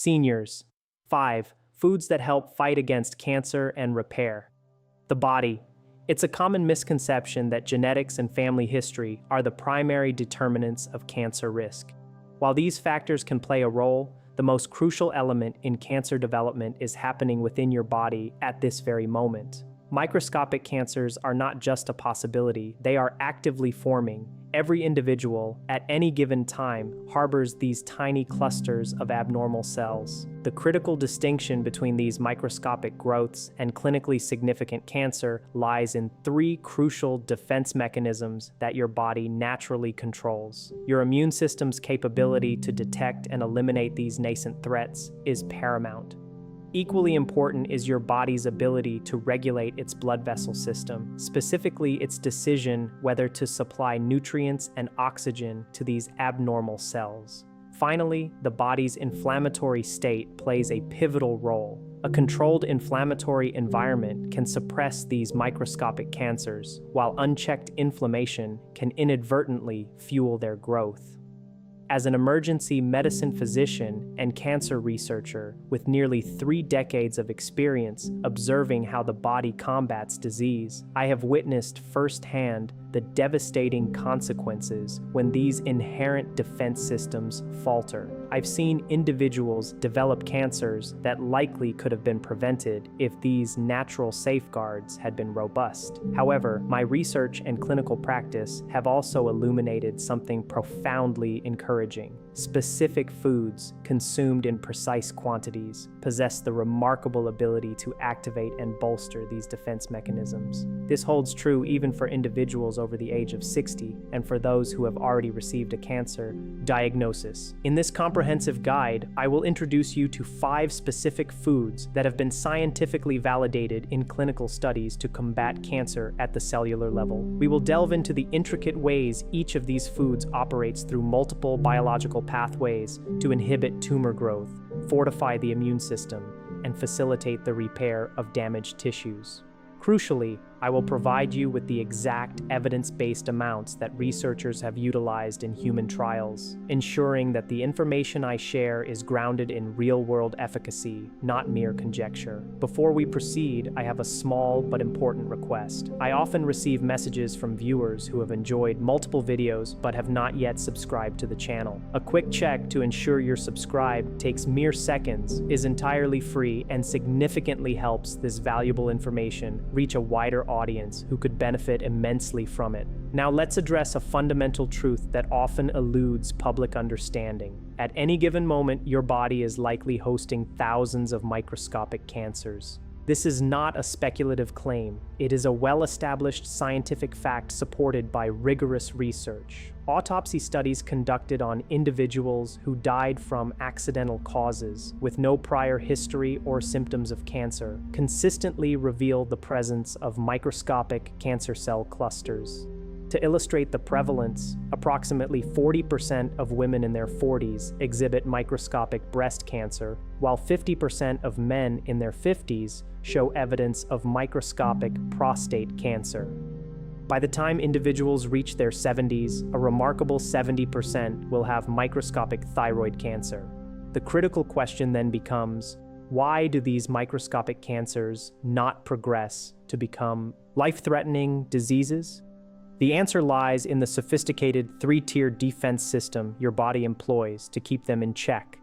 Seniors. 5. Foods that help fight against cancer and repair. The body. It's a common misconception that genetics and family history are the primary determinants of cancer risk. While these factors can play a role, the most crucial element in cancer development is happening within your body at this very moment. Microscopic cancers are not just a possibility, they are actively forming. Every individual, at any given time, harbors these tiny clusters of abnormal cells. The critical distinction between these microscopic growths and clinically significant cancer lies in 3 crucial defense mechanisms that your body naturally controls. Your immune system's capability to detect and eliminate these nascent threats is paramount. Equally important is your body's ability to regulate its blood vessel system, specifically its decision whether to supply nutrients and oxygen to these abnormal cells. Finally, the body's inflammatory state plays a pivotal role. A controlled inflammatory environment can suppress these microscopic cancers, while unchecked inflammation can inadvertently fuel their growth. As an emergency medicine physician and cancer researcher with nearly 3 decades of experience observing how the body combats disease, I have witnessed firsthand the devastating consequences when these inherent defense systems falter. I've seen individuals develop cancers that likely could have been prevented if these natural safeguards had been robust. However, my research and clinical practice have also illuminated something profoundly encouraging. Specific foods consumed in precise quantities possess the remarkable ability to activate and bolster these defense mechanisms. This holds true even for individuals over the age of 60 and for those who have already received a cancer diagnosis. In this comprehensive guide, I will introduce you to 5 specific foods that have been scientifically validated in clinical studies to combat cancer at the cellular level. We will delve into the intricate ways each of these foods operates through multiple biological pathways to inhibit tumor growth, fortify the immune system, and facilitate the repair of damaged tissues. Crucially, I will provide you with the exact evidence-based amounts that researchers have utilized in human trials, ensuring that the information I share is grounded in real-world efficacy, not mere conjecture. Before we proceed, I have a small but important request. I often receive messages from viewers who have enjoyed multiple videos but have not yet subscribed to the channel. A quick check to ensure you're subscribed takes mere seconds, is entirely free, and significantly helps this valuable information reach a wider audience who could benefit immensely from it. Now let's address a fundamental truth that often eludes public understanding. At any given moment, your body is likely hosting thousands of microscopic cancers. This is not a speculative claim. It is a well-established scientific fact supported by rigorous research. Autopsy studies conducted on individuals who died from accidental causes with no prior history or symptoms of cancer consistently reveal the presence of microscopic cancer cell clusters. To illustrate the prevalence, approximately 40% of women in their 40s exhibit microscopic breast cancer, while 50% of men in their 50s show evidence of microscopic prostate cancer. By the time individuals reach their 70s, a remarkable 70% will have microscopic thyroid cancer. The critical question then becomes, why do these microscopic cancers not progress to become life-threatening diseases? The answer lies in the sophisticated 3-tier defense system your body employs to keep them in check.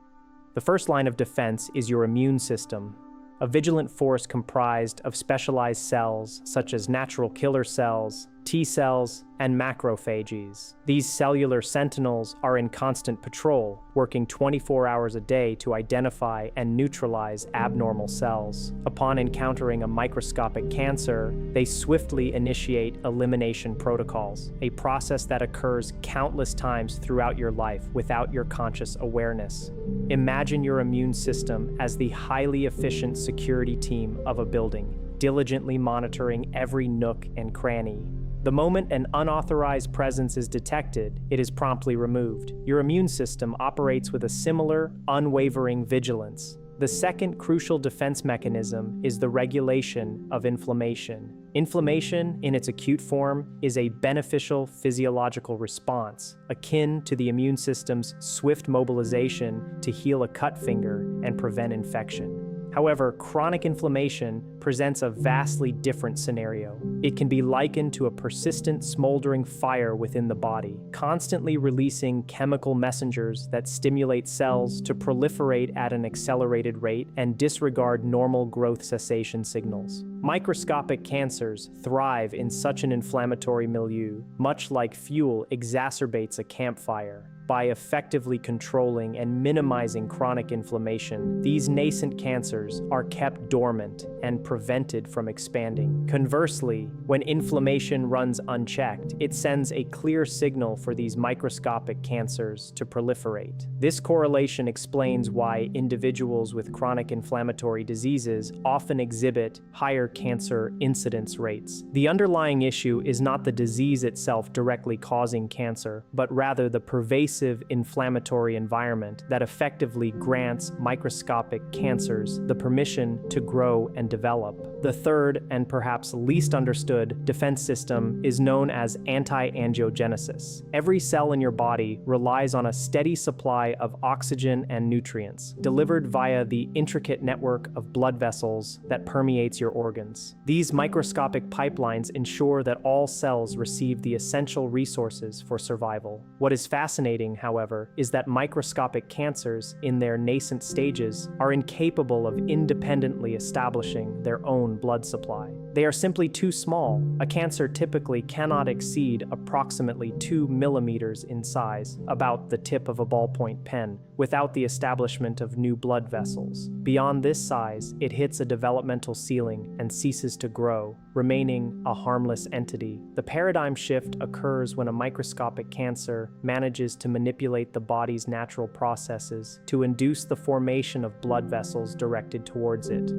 The first line of defense is your immune system, a vigilant force comprised of specialized cells such as natural killer cells, T cells, and macrophages. These cellular sentinels are in constant patrol, working 24 hours a day to identify and neutralize abnormal cells. Upon encountering a microscopic cancer, they swiftly initiate elimination protocols, a process that occurs countless times throughout your life without your conscious awareness. Imagine your immune system as the highly efficient security team of a building, diligently monitoring every nook and cranny. The moment an unauthorized presence is detected, it is promptly removed. Your immune system operates with a similar, unwavering vigilance. The second crucial defense mechanism is the regulation of inflammation. Inflammation, in its acute form, is a beneficial physiological response, akin to the immune system's swift mobilization to heal a cut finger and prevent infection. However, chronic inflammation presents a vastly different scenario. It can be likened to a persistent smoldering fire within the body, constantly releasing chemical messengers that stimulate cells to proliferate at an accelerated rate and disregard normal growth cessation signals. Microscopic cancers thrive in such an inflammatory milieu, much like fuel exacerbates a campfire. By effectively controlling and minimizing chronic inflammation, these nascent cancers are kept dormant and prevented from expanding. Conversely, when inflammation runs unchecked, it sends a clear signal for these microscopic cancers to proliferate. This correlation explains why individuals with chronic inflammatory diseases often exhibit higher cancer incidence rates. The underlying issue is not the disease itself directly causing cancer, but rather the pervasive inflammatory environment that effectively grants microscopic cancers the permission to grow and develop. The third, and perhaps least understood, defense system is known as anti-angiogenesis. Every cell in your body relies on a steady supply of oxygen and nutrients, delivered via the intricate network of blood vessels that permeates your organs. These microscopic pipelines ensure that all cells receive the essential resources for survival. What is fascinating, however, is that microscopic cancers in their nascent stages are incapable of independently establishing their own blood supply. They are simply too small. A cancer typically cannot exceed approximately 2 millimeters in size, about the tip of a ballpoint pen, without the establishment of new blood vessels. Beyond this size, it hits a developmental ceiling and ceases to grow, remaining a harmless entity. The paradigm shift occurs when a microscopic cancer manages to manipulate the body's natural processes to induce the formation of blood vessels directed towards it.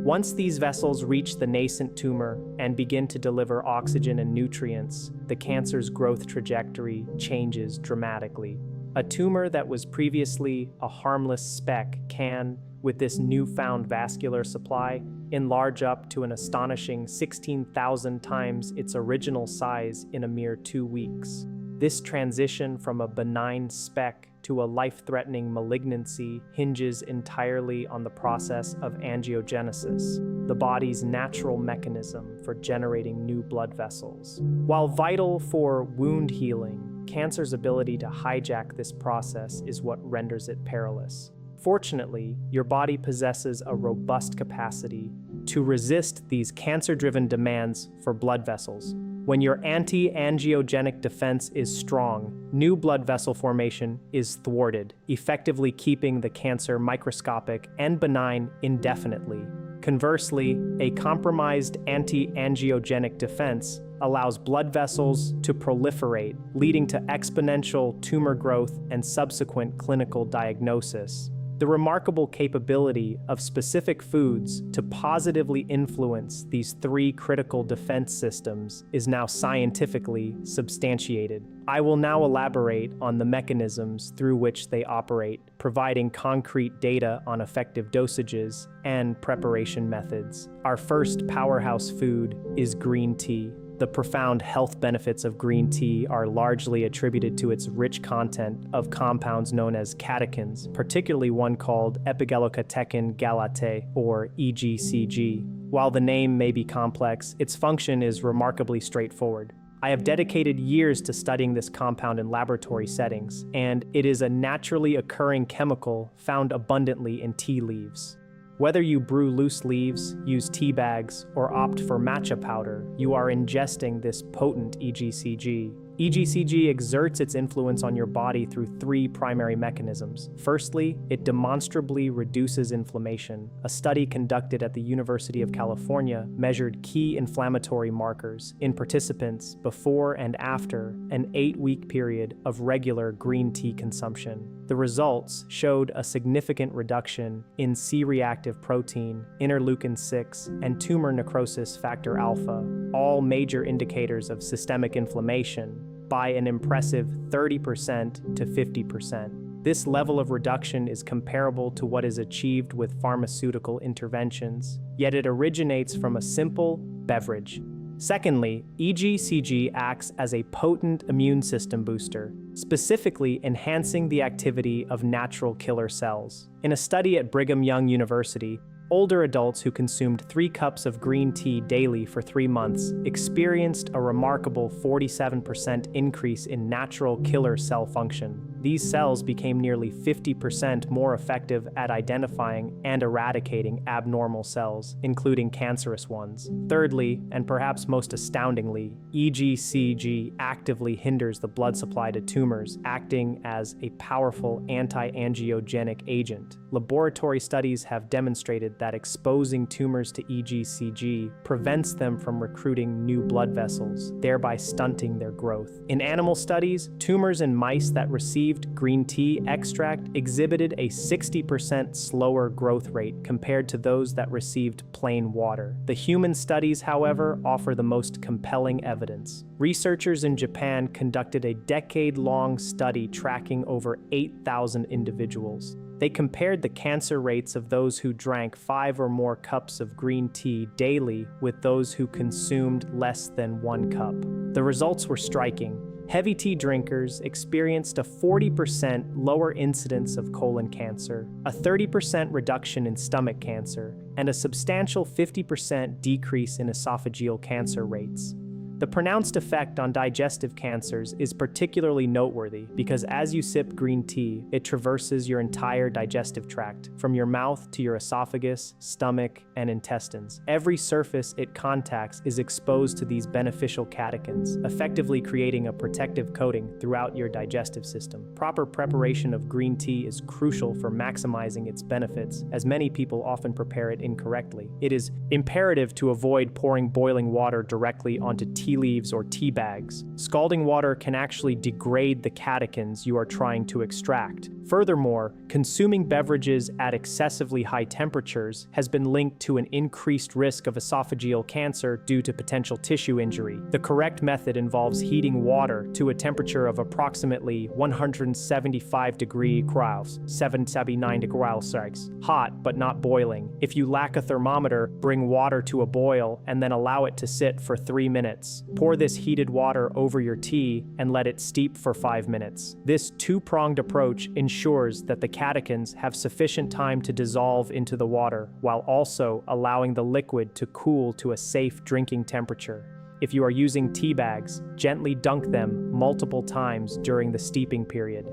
Once these vessels reach the nascent tumor and begin to deliver oxygen and nutrients, the cancer's growth trajectory changes dramatically. A tumor that was previously a harmless speck can, with this newfound vascular supply, enlarge up to an astonishing 16,000 times its original size in a mere 2 weeks. This transition from a benign speck to a life-threatening malignancy hinges entirely on the process of angiogenesis, the body's natural mechanism for generating new blood vessels. While vital for wound healing, cancer's ability to hijack this process is what renders it perilous. Fortunately, your body possesses a robust capacity to resist these cancer-driven demands for blood vessels. When your anti-angiogenic defense is strong, new blood vessel formation is thwarted, effectively keeping the cancer microscopic and benign indefinitely. Conversely, a compromised anti-angiogenic defense allows blood vessels to proliferate, leading to exponential tumor growth and subsequent clinical diagnosis. The remarkable capability of specific foods to positively influence these 3 critical defense systems is now scientifically substantiated. I will now elaborate on the mechanisms through which they operate, providing concrete data on effective dosages and preparation methods. Our first powerhouse food is green tea. The profound health benefits of green tea are largely attributed to its rich content of compounds known as catechins, particularly one called epigallocatechin galate, or EGCG. While the name may be complex, its function is remarkably straightforward. I have dedicated years to studying this compound in laboratory settings, and it is a naturally occurring chemical found abundantly in tea leaves. Whether you brew loose leaves, use tea bags, or opt for matcha powder, you are ingesting this potent EGCG. EGCG exerts its influence on your body through 3 primary mechanisms. Firstly, it demonstrably reduces inflammation. A study conducted at the University of California measured key inflammatory markers in participants before and after an 8-week period of regular green tea consumption. The results showed a significant reduction in C-reactive protein, interleukin-6, and tumor necrosis factor alpha, all major indicators of systemic inflammation, by an impressive 30% to 50%. This level of reduction is comparable to what is achieved with pharmaceutical interventions, yet it originates from a simple beverage. Secondly, EGCG acts as a potent immune system booster, specifically enhancing the activity of natural killer cells. In a study at Brigham Young University, older adults who consumed 3 cups of green tea daily for 3 months experienced a remarkable 47% increase in natural killer cell function. These cells became nearly 50% more effective at identifying and eradicating abnormal cells, including cancerous ones. Thirdly, and perhaps most astoundingly, EGCG actively hinders the blood supply to tumors, acting as a powerful anti-angiogenic agent. Laboratory studies have demonstrated that exposing tumors to EGCG prevents them from recruiting new blood vessels, thereby stunting their growth. In animal studies, tumors in mice that received green tea extract exhibited a 60% slower growth rate compared to those that received plain water. The human studies, however, offer the most compelling evidence. Researchers in Japan conducted a decade-long study tracking over 8,000 individuals. They compared the cancer rates of those who drank 5 or more cups of green tea daily with those who consumed less than 1 cup. The results were striking. Heavy tea drinkers experienced a 40% lower incidence of colon cancer, a 30% reduction in stomach cancer, and a substantial 50% decrease in esophageal cancer rates. The pronounced effect on digestive cancers is particularly noteworthy because as you sip green tea, it traverses your entire digestive tract, from your mouth to your esophagus, stomach, and intestines. Every surface it contacts is exposed to these beneficial catechins, effectively creating a protective coating throughout your digestive system. Proper preparation of green tea is crucial for maximizing its benefits, as many people often prepare it incorrectly. It is imperative to avoid pouring boiling water directly onto tea leaves or tea bags. Scalding water can actually degrade the catechins you are trying to extract. Furthermore, consuming beverages at excessively high temperatures has been linked to an increased risk of esophageal cancer due to potential tissue injury. The correct method involves heating water to a temperature of approximately 175 degrees Celsius, 779 degrees Celsius, hot but not boiling. If you lack a thermometer, bring water to a boil and then allow it to sit for 3 minutes. Pour this heated water over your tea and let it steep for 5 minutes. This two-pronged approach ensures that the catechins have sufficient time to dissolve into the water while also allowing the liquid to cool to a safe drinking temperature. If you are using tea bags, gently dunk them multiple times during the steeping period.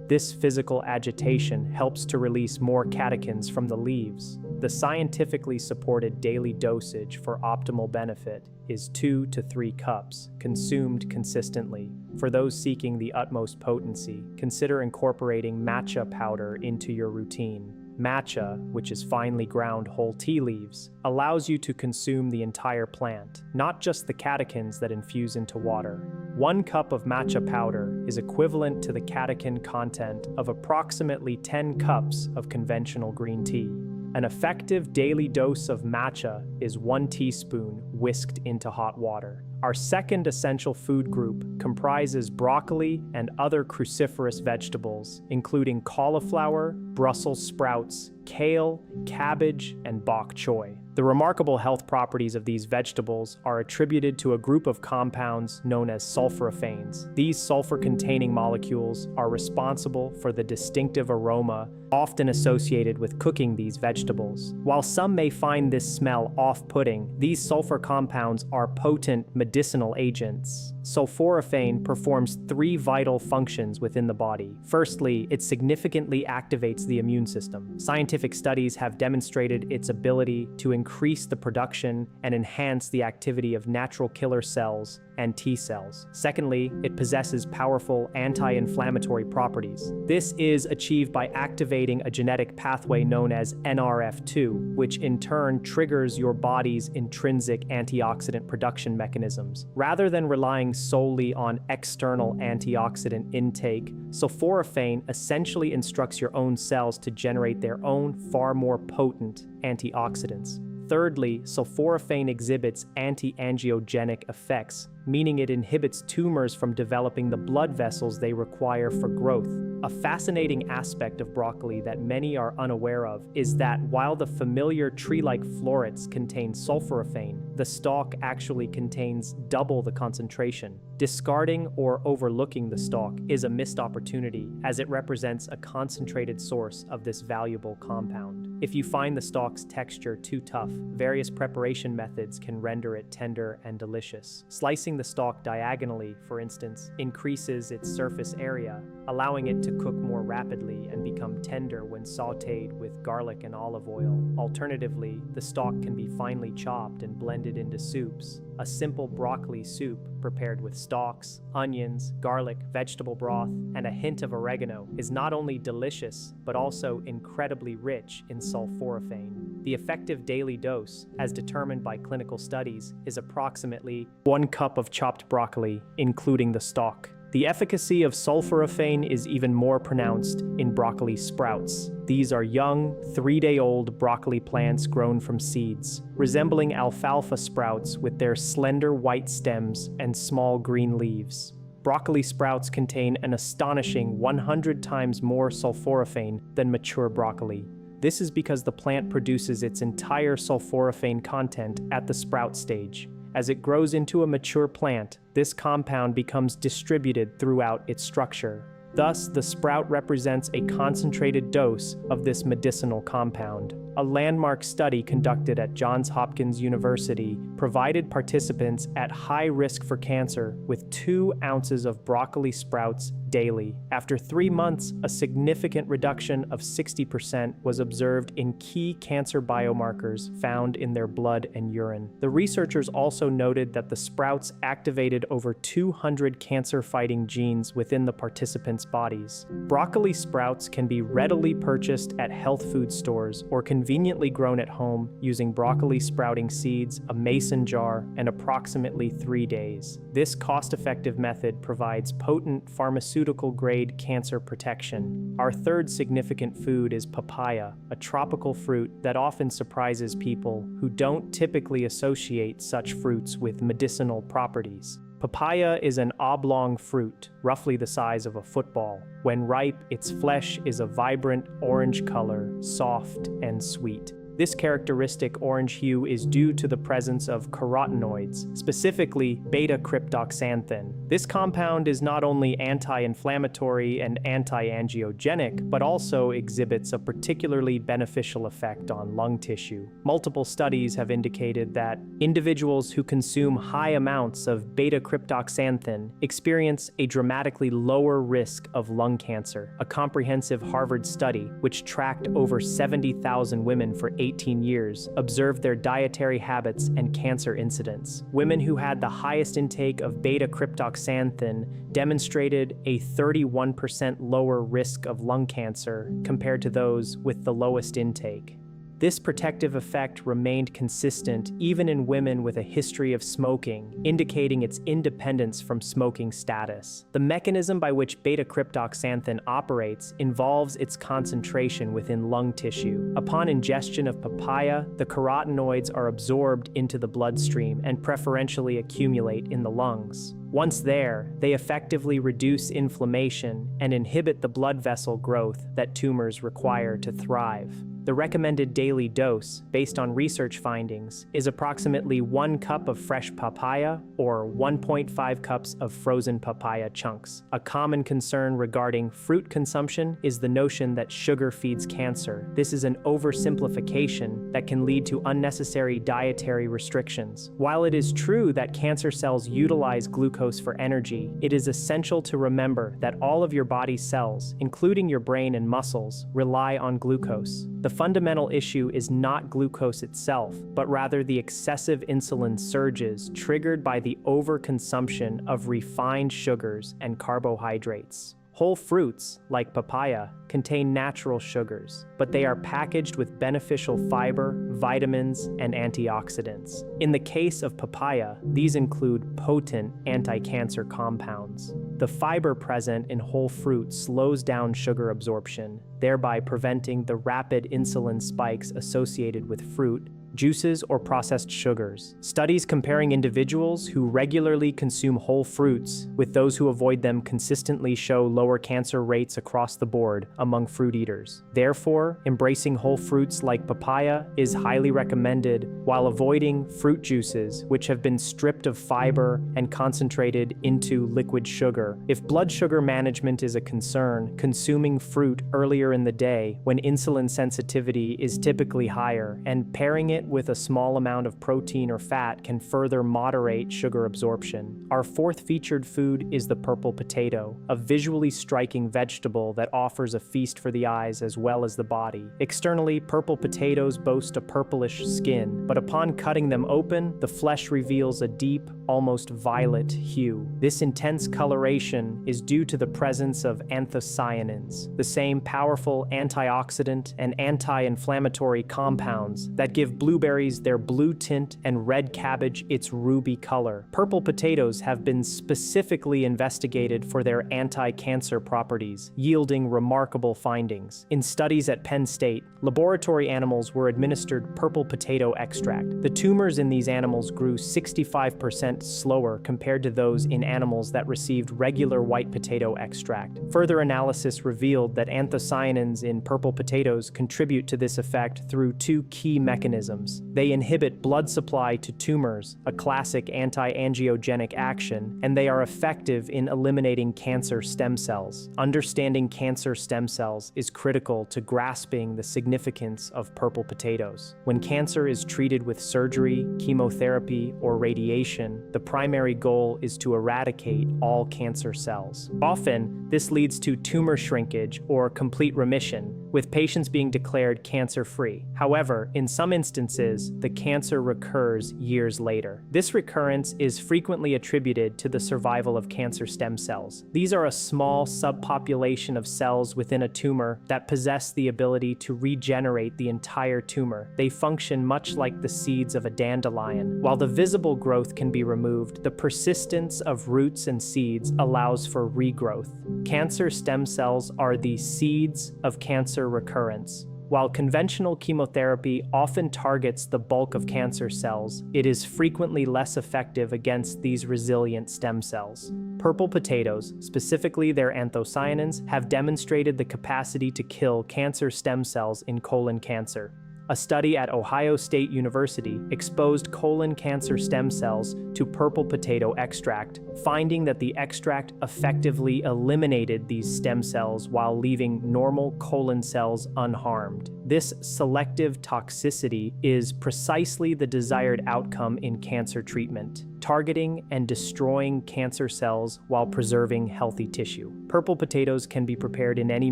This physical agitation helps to release more catechins from the leaves. The scientifically supported daily dosage for optimal benefit is 2 to 3 cups, consumed consistently. For those seeking the utmost potency, consider incorporating matcha powder into your routine. Matcha, which is finely ground whole tea leaves, allows you to consume the entire plant, not just the catechins that infuse into water. 1 cup of matcha powder is equivalent to the catechin content of approximately 10 cups of conventional green tea. An effective daily dose of matcha is 1 teaspoon whisked into hot water. Our second essential food group comprises broccoli and other cruciferous vegetables, including cauliflower, Brussels sprouts, kale, cabbage, and bok choy. The remarkable health properties of these vegetables are attributed to a group of compounds known as sulforaphanes. These sulfur-containing molecules are responsible for the distinctive aroma often associated with cooking these vegetables. While some may find this smell off-putting, these sulfur compounds are potent medicinal agents. Sulforaphane performs 3 vital functions within the body. Firstly, it significantly activates the immune system. Scientific studies have demonstrated its ability to increase the production and enhance the activity of natural killer cells and T cells. Secondly, it possesses powerful anti-inflammatory properties. This is achieved by activating a genetic pathway known as NRF2, which in turn triggers your body's intrinsic antioxidant production mechanisms. Rather than relying solely on external antioxidant intake, sulforaphane essentially instructs your own cells to generate their own far more potent antioxidants. Thirdly, sulforaphane exhibits anti-angiogenic effects, meaning it inhibits tumors from developing the blood vessels they require for growth. A fascinating aspect of broccoli that many are unaware of is that while the familiar tree-like florets contain sulforaphane, the stalk actually contains double the concentration. Discarding or overlooking the stalk is a missed opportunity, as it represents a concentrated source of this valuable compound. If you find the stalk's texture too tough, various preparation methods can render it tender and delicious. Slicing the stalk diagonally, for instance, increases its surface area, allowing it to cook more rapidly and become tender when sautéed with garlic and olive oil. Alternatively, the stalk can be finely chopped and blended into soups. A simple broccoli soup prepared with stalks, onions, garlic, vegetable broth, and a hint of oregano is not only delicious, but also incredibly rich in sulforaphane. The effective daily dose, as determined by clinical studies, is approximately 1 cup of chopped broccoli, including the stalk. The efficacy of sulforaphane is even more pronounced in broccoli sprouts. These are young, 3-day-old broccoli plants grown from seeds, resembling alfalfa sprouts with their slender white stems and small green leaves. Broccoli sprouts contain an astonishing 100 times more sulforaphane than mature broccoli. This is because the plant produces its entire sulforaphane content at the sprout stage. As it grows into a mature plant, this compound becomes distributed throughout its structure. Thus, the sprout represents a concentrated dose of this medicinal compound. A landmark study conducted at Johns Hopkins University provided participants at high risk for cancer with 2 ounces of broccoli sprouts daily. After 3 months, a significant reduction of 60% was observed in key cancer biomarkers found in their blood and urine. The researchers also noted that the sprouts activated over 200 cancer-fighting genes within the participants' bodies. Broccoli sprouts can be readily purchased at health food stores or conveniently grown at home using broccoli sprouting seeds, a mason jar, and approximately 3 days. This cost-effective method provides potent pharmaceutical-grade cancer protection. Our third significant food is papaya, a tropical fruit that often surprises people who don't typically associate such fruits with medicinal properties. Papaya is an oblong fruit, roughly the size of a football. When ripe, its flesh is a vibrant orange color, soft and sweet. This characteristic orange hue is due to the presence of carotenoids, specifically beta-cryptoxanthin. This compound is not only anti-inflammatory and anti-angiogenic, but also exhibits a particularly beneficial effect on lung tissue. Multiple studies have indicated that individuals who consume high amounts of beta-cryptoxanthin experience a dramatically lower risk of lung cancer. A comprehensive Harvard study, which tracked over 70,000 women for 18 years, observed their dietary habits and cancer incidence. Women who had the highest intake of beta-cryptoxanthin demonstrated a 31% lower risk of lung cancer compared to those with the lowest intake. This protective effect remained consistent even in women with a history of smoking, indicating its independence from smoking status. The mechanism by which beta-cryptoxanthin operates involves its concentration within lung tissue. Upon ingestion of papaya, the carotenoids are absorbed into the bloodstream and preferentially accumulate in the lungs. Once there, they effectively reduce inflammation and inhibit the blood vessel growth that tumors require to thrive. The recommended daily dose, based on research findings, is approximately 1 cup of fresh papaya or 1.5 cups of frozen papaya chunks. A common concern regarding fruit consumption is the notion that sugar feeds cancer. This is an oversimplification that can lead to unnecessary dietary restrictions. While it is true that cancer cells utilize glucose for energy, it is essential to remember that all of your body's cells, including your brain and muscles, rely on glucose. The fundamental issue is not glucose itself, but rather the excessive insulin surges triggered by the overconsumption of refined sugars and carbohydrates. Whole fruits, like papaya, contain natural sugars, but they are packaged with beneficial fiber, vitamins, and antioxidants. In the case of papaya, these include potent anti-cancer compounds. The fiber present in whole fruit slows down sugar absorption, thereby preventing the rapid insulin spikes associated with fruit juices, or processed sugars. Studies comparing individuals who regularly consume whole fruits with those who avoid them consistently show lower cancer rates across the board among fruit eaters. Therefore, embracing whole fruits like papaya is highly recommended while avoiding fruit juices, which have been stripped of fiber and concentrated into liquid sugar. If blood sugar management is a concern, consuming fruit earlier in the day when insulin sensitivity is typically higher and pairing it with a small amount of protein or fat can further moderate sugar absorption. Our fourth featured food is the purple potato, a visually striking vegetable that offers a feast for the eyes as well as the body. Externally, purple potatoes boast a purplish skin, but upon cutting them open, the flesh reveals a deep, almost violet hue. This intense coloration is due to the presence of anthocyanins, the same powerful antioxidant and anti-inflammatory compounds that give blueberries their blue tint and red cabbage its ruby color. Purple potatoes have been specifically investigated for their anti-cancer properties, yielding remarkable findings. In studies at Penn State, laboratory animals were administered purple potato extract. The tumors in these animals grew 65% slower compared to those in animals that received regular white potato extract. Further analysis revealed that anthocyanins in purple potatoes contribute to this effect through two key mechanisms. They inhibit blood supply to tumors, a classic anti-angiogenic action, and they are effective in eliminating cancer stem cells. Understanding cancer stem cells is critical to grasping the significance of purple potatoes. When cancer is treated with surgery, chemotherapy, or radiation, the primary goal is to eradicate all cancer cells. Often, this leads to tumor shrinkage or complete remission, with patients being declared cancer-free. However, in some instances, the cancer recurs years later. This recurrence is frequently attributed to the survival of cancer stem cells. These are a small subpopulation of cells within a tumor that possess the ability to regenerate the entire tumor. They function much like the seeds of a dandelion. While the visible growth can be removed, the persistence of roots and seeds allows for regrowth. Cancer stem cells are the seeds of cancer recurrence. While conventional chemotherapy often targets the bulk of cancer cells, it is frequently less effective against these resilient stem cells. Purple potatoes, specifically their anthocyanins, have demonstrated the capacity to kill cancer stem cells in colon cancer. A study at Ohio State University exposed colon cancer stem cells to purple potato extract, finding that the extract effectively eliminated these stem cells while leaving normal colon cells unharmed. This selective toxicity is precisely the desired outcome in cancer treatment, targeting and destroying cancer cells while preserving healthy tissue. Purple potatoes can be prepared in any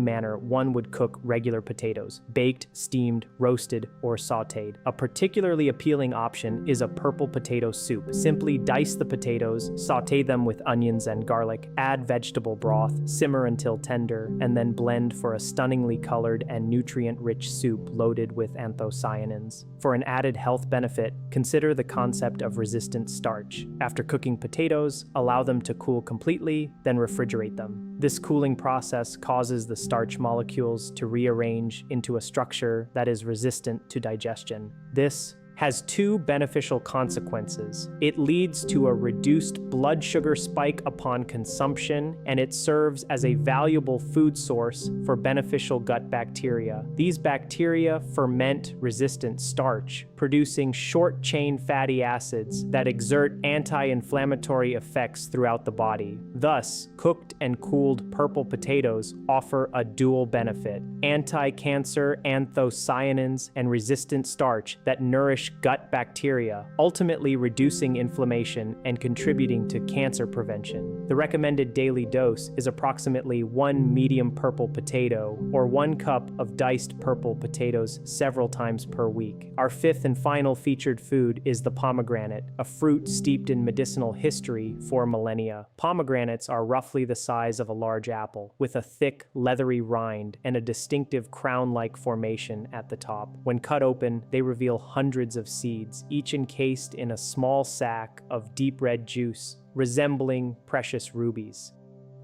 manner one would cook regular potatoes: baked, steamed, roasted, or sautéed. A particularly appealing option is a purple potato soup. Simply dice the potatoes, sauté them with onions and garlic, add vegetable broth, simmer until tender, and then blend for a stunningly colored and nutrient-rich soup loaded with anthocyanins. For an added health benefit, consider the concept of resistant starch. After cooking potatoes, allow them to cool completely, then refrigerate them. This cooling process causes the starch molecules to rearrange into a structure that is resistant to digestion. This has two beneficial consequences. It leads to a reduced blood sugar spike upon consumption, and it serves as a valuable food source for beneficial gut bacteria. These bacteria ferment resistant starch, producing short-chain fatty acids that exert anti-inflammatory effects throughout the body. Thus, cooked and cooled purple potatoes offer a dual benefit: anti-cancer anthocyanins and resistant starch that nourish gut bacteria, ultimately reducing inflammation and contributing to cancer prevention. The recommended daily dose is approximately 1 medium purple potato, or 1 cup of diced purple potatoes several times per week. Our fifth and final featured food is the pomegranate, a fruit steeped in medicinal history for millennia. Pomegranates are roughly the size of a large apple, with a thick, leathery rind and a distinctive crown-like formation at the top. When cut open, they reveal hundreds of seeds, each encased in a small sac of deep red juice, resembling precious rubies.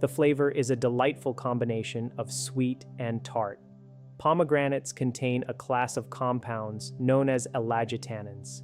The flavor is a delightful combination of sweet and tart. Pomegranates contain a class of compounds known as ellagitannins.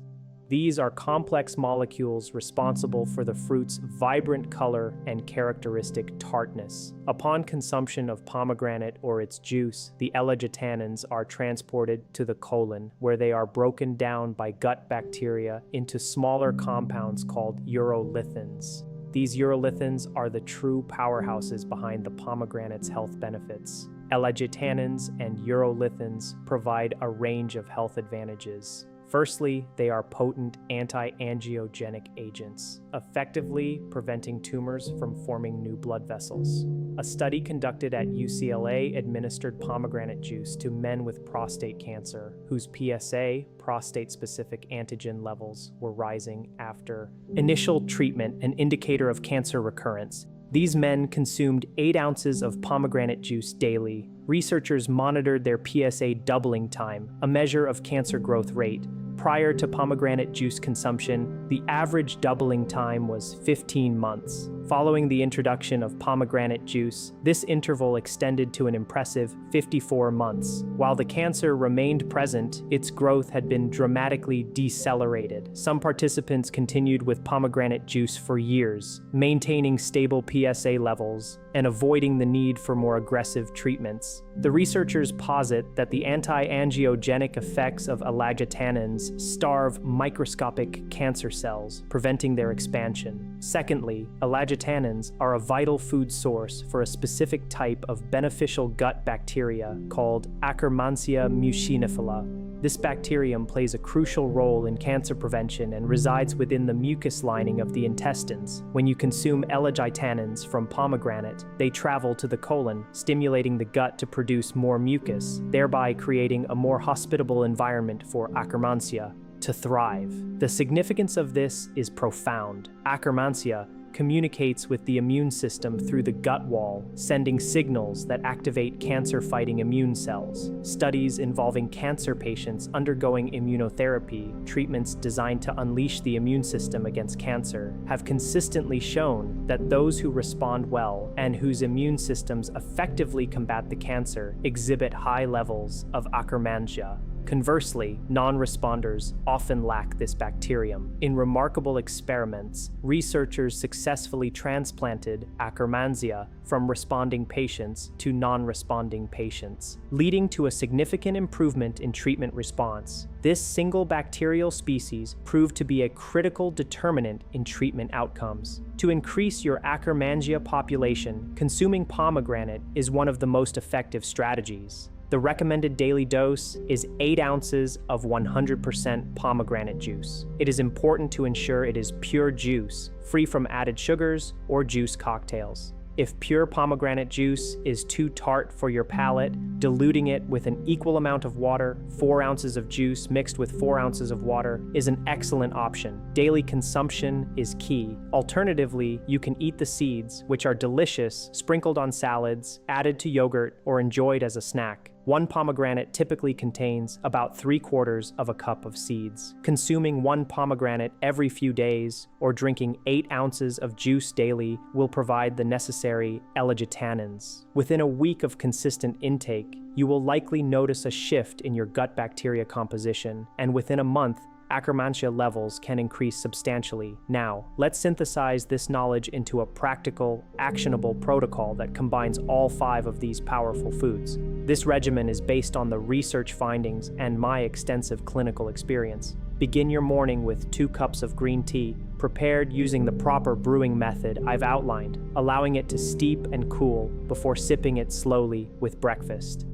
These are complex molecules responsible for the fruit's vibrant color and characteristic tartness. Upon consumption of pomegranate or its juice, the ellagitannins are transported to the colon, where they are broken down by gut bacteria into smaller compounds called urolithins. These urolithins are the true powerhouses behind the pomegranate's health benefits. Ellagitannins and urolithins provide a range of health advantages. Firstly, they are potent anti-angiogenic agents, effectively preventing tumors from forming new blood vessels. A study conducted at UCLA administered pomegranate juice to men with prostate cancer, whose PSA, prostate-specific antigen levels, were rising after initial treatment, an indicator of cancer recurrence. These men consumed 8 ounces of pomegranate juice daily. Researchers monitored their PSA doubling time, a measure of cancer growth rate. Prior to pomegranate juice consumption, the average doubling time was 15 months. Following the introduction of pomegranate juice, this interval extended to an impressive 54 months. While the cancer remained present, its growth had been dramatically decelerated. Some participants continued with pomegranate juice for years, maintaining stable PSA levels and avoiding the need for more aggressive treatments. The researchers posit that the anti-angiogenic effects of ellagitannins starve microscopic cancer cells, preventing their expansion. Secondly, ellagitannins are a vital food source for a specific type of beneficial gut bacteria called Akkermansia muciniphala. This bacterium plays a crucial role in cancer prevention and resides within the mucus lining of the intestines. When you consume ellagitannins from pomegranate, they travel to the colon, stimulating the gut to produce more mucus, thereby creating a more hospitable environment for Akkermansia to thrive. The significance of this is profound. Akkermansia communicates with the immune system through the gut wall, sending signals that activate cancer-fighting immune cells. Studies involving cancer patients undergoing immunotherapy, treatments designed to unleash the immune system against cancer, have consistently shown that those who respond well and whose immune systems effectively combat the cancer exhibit high levels of Akkermansia. Conversely, non-responders often lack this bacterium. In remarkable experiments, researchers successfully transplanted Akkermansia from responding patients to non-responding patients, leading to a significant improvement in treatment response. This single bacterial species proved to be a critical determinant in treatment outcomes. To increase your Akkermansia population, consuming pomegranate is one of the most effective strategies. The recommended daily dose is 8 ounces of 100% pomegranate juice. It is important to ensure it is pure juice, free from added sugars or juice cocktails. If pure pomegranate juice is too tart for your palate, diluting it with an equal amount of water, 4 ounces of juice mixed with 4 ounces of water, is an excellent option. Daily consumption is key. Alternatively, you can eat the seeds, which are delicious, sprinkled on salads, added to yogurt, or enjoyed as a snack. 1 pomegranate typically contains about 3/4 of a cup of seeds. Consuming 1 pomegranate every few days or drinking 8 ounces of juice daily will provide the necessary ellagitannins. Within a week of consistent intake, you will likely notice a shift in your gut bacteria composition, and within a month, Akkermansia levels can increase substantially. Now, let's synthesize this knowledge into a practical, actionable protocol that combines all 5 of these powerful foods. This regimen is based on the research findings and my extensive clinical experience. Begin your morning with 2 cups of green tea, prepared using the proper brewing method I've outlined, allowing it to steep and cool before sipping it slowly with breakfast.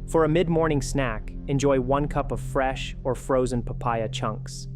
For a mid-morning snack, enjoy 1 cup of fresh or frozen papaya chunks.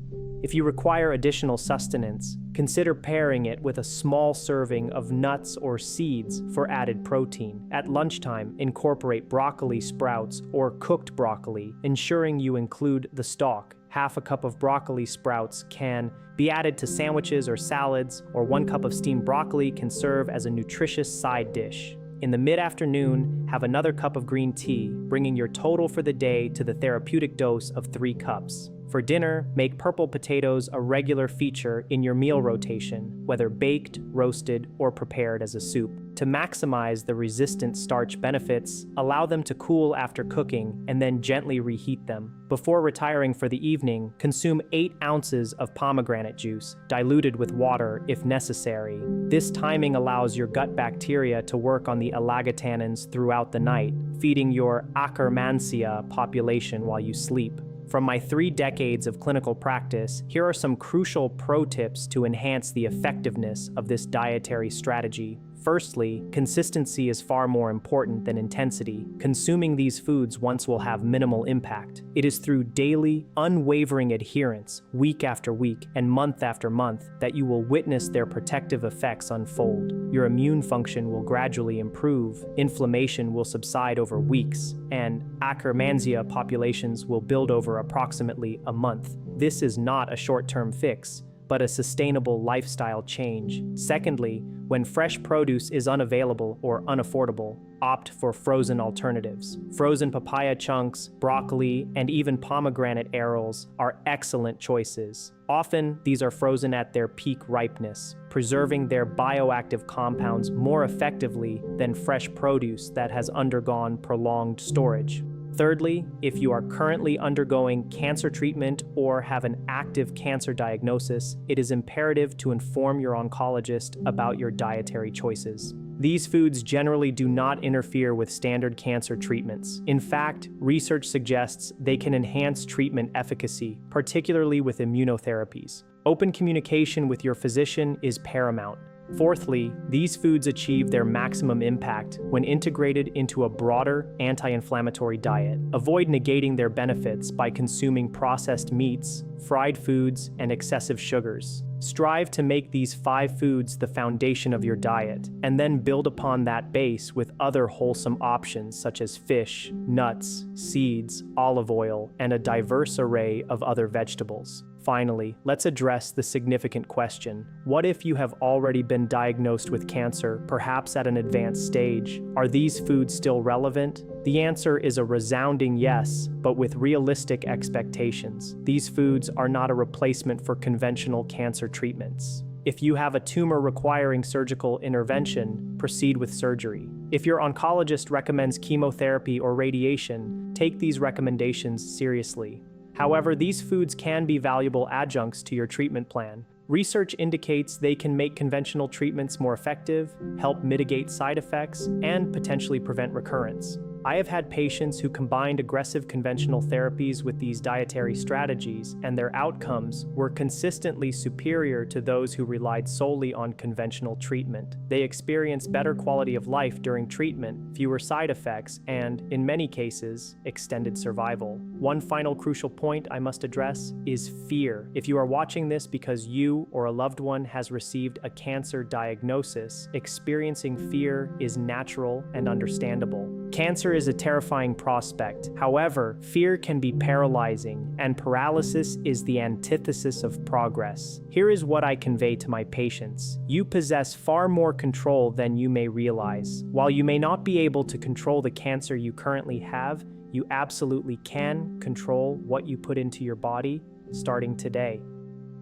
If you require additional sustenance, consider pairing it with a small serving of nuts or seeds for added protein. At lunchtime, incorporate broccoli sprouts or cooked broccoli, ensuring you include the stalk. Half a cup of broccoli sprouts can be added to sandwiches or salads, or 1 cup of steamed broccoli can serve as a nutritious side dish. In the mid-afternoon, have another cup of green tea, bringing your total for the day to the therapeutic dose of 3 cups. For dinner, make purple potatoes a regular feature in your meal rotation, whether baked, roasted, or prepared as a soup. To maximize the resistant starch benefits, allow them to cool after cooking and then gently reheat them. Before retiring for the evening, consume 8 ounces of pomegranate juice, diluted with water if necessary. This timing allows your gut bacteria to work on the alagotannins throughout the night, feeding your Akkermansia population while you sleep. From my 3 decades of clinical practice, here are some crucial pro tips to enhance the effectiveness of this dietary strategy. Firstly, consistency is far more important than intensity. Consuming these foods once will have minimal impact. It is through daily, unwavering adherence, week after week and month after month, that you will witness their protective effects unfold. Your immune function will gradually improve, inflammation will subside over weeks, and Akkermansia populations will build over approximately a month. This is not a short-term fix, but a sustainable lifestyle change. Secondly, when fresh produce is unavailable or unaffordable, opt for frozen alternatives. Frozen papaya chunks, broccoli, and even pomegranate arils are excellent choices. Often, these are frozen at their peak ripeness, preserving their bioactive compounds more effectively than fresh produce that has undergone prolonged storage. Thirdly, if you are currently undergoing cancer treatment or have an active cancer diagnosis, it is imperative to inform your oncologist about your dietary choices. These foods generally do not interfere with standard cancer treatments. In fact, research suggests they can enhance treatment efficacy, particularly with immunotherapies. Open communication with your physician is paramount. Fourthly, these foods achieve their maximum impact when integrated into a broader anti-inflammatory diet. Avoid negating their benefits by consuming processed meats, fried foods, and excessive sugars. Strive to make these 5 foods the foundation of your diet, and then build upon that base with other wholesome options such as fish, nuts, seeds, olive oil, and a diverse array of other vegetables. Finally, let's address the significant question. What if you have already been diagnosed with cancer, perhaps at an advanced stage? Are these foods still relevant? The answer is a resounding yes, but with realistic expectations. These foods are not a replacement for conventional cancer treatments. If you have a tumor requiring surgical intervention, proceed with surgery. If your oncologist recommends chemotherapy or radiation, take these recommendations seriously. However, these foods can be valuable adjuncts to your treatment plan. Research indicates they can make conventional treatments more effective, help mitigate side effects, and potentially prevent recurrence. I have had patients who combined aggressive conventional therapies with these dietary strategies, and their outcomes were consistently superior to those who relied solely on conventional treatment. They experienced better quality of life during treatment, fewer side effects, and, in many cases, extended survival. One final crucial point I must address is fear. If you are watching this because you or a loved one has received a cancer diagnosis, experiencing fear is natural and understandable. Cancer is a terrifying prospect. However, fear can be paralyzing, and paralysis is the antithesis of progress. Here is what I convey to my patients. You possess far more control than you may realize. While you may not be able to control the cancer you currently have, you absolutely can control what you put into your body starting today.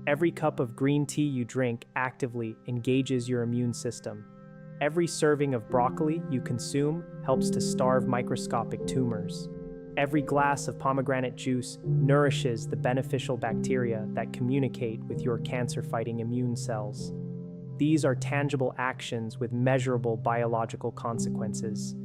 Every cup of green tea you drink actively engages your immune system. Every serving of broccoli you consume helps to starve microscopic tumors. Every glass of pomegranate juice nourishes the beneficial bacteria that communicate with your cancer-fighting immune cells. These are tangible actions with measurable biological consequences.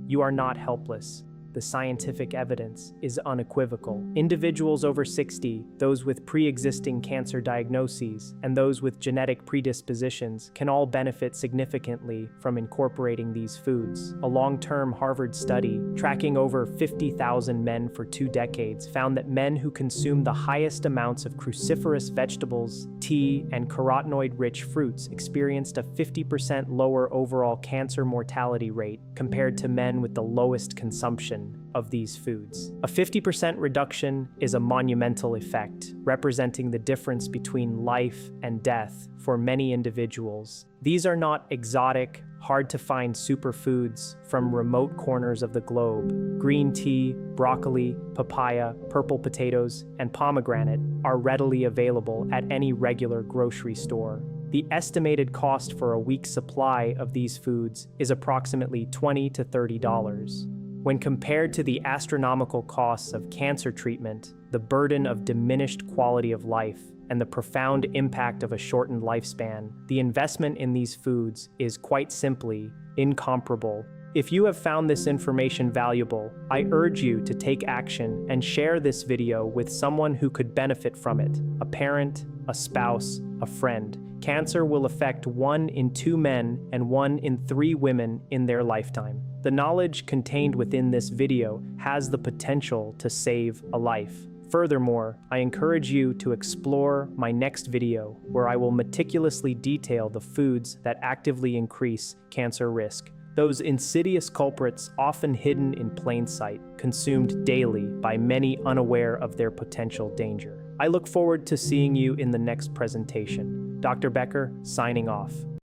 You are not helpless. The scientific evidence is unequivocal. Individuals over 60, those with pre-existing cancer diagnoses, and those with genetic predispositions can all benefit significantly from incorporating these foods. A long-term Harvard study, tracking over 50,000 men for 2 decades, found that men who consumed the highest amounts of cruciferous vegetables, tea, and carotenoid-rich fruits experienced a 50% lower overall cancer mortality rate compared to men with the lowest consumption of these foods. A 50% reduction is a monumental effect, representing the difference between life and death for many individuals. These are not exotic, hard-to-find superfoods from remote corners of the globe. Green tea, broccoli, papaya, purple potatoes, and pomegranate are readily available at any regular grocery store. The estimated cost for a week's supply of these foods is approximately $20 to $30. When compared to the astronomical costs of cancer treatment, the burden of diminished quality of life, and the profound impact of a shortened lifespan, the investment in these foods is quite simply incomparable. If you have found this information valuable, I urge you to take action and share this video with someone who could benefit from it: a parent, a spouse, a friend. Cancer will affect 1 in 2 men and 1 in 3 women in their lifetime. The knowledge contained within this video has the potential to save a life. Furthermore, I encourage you to explore my next video, where I will meticulously detail the foods that actively increase cancer risk. Those insidious culprits often hidden in plain sight, consumed daily by many unaware of their potential danger. I look forward to seeing you in the next presentation. Dr. Becker, signing off.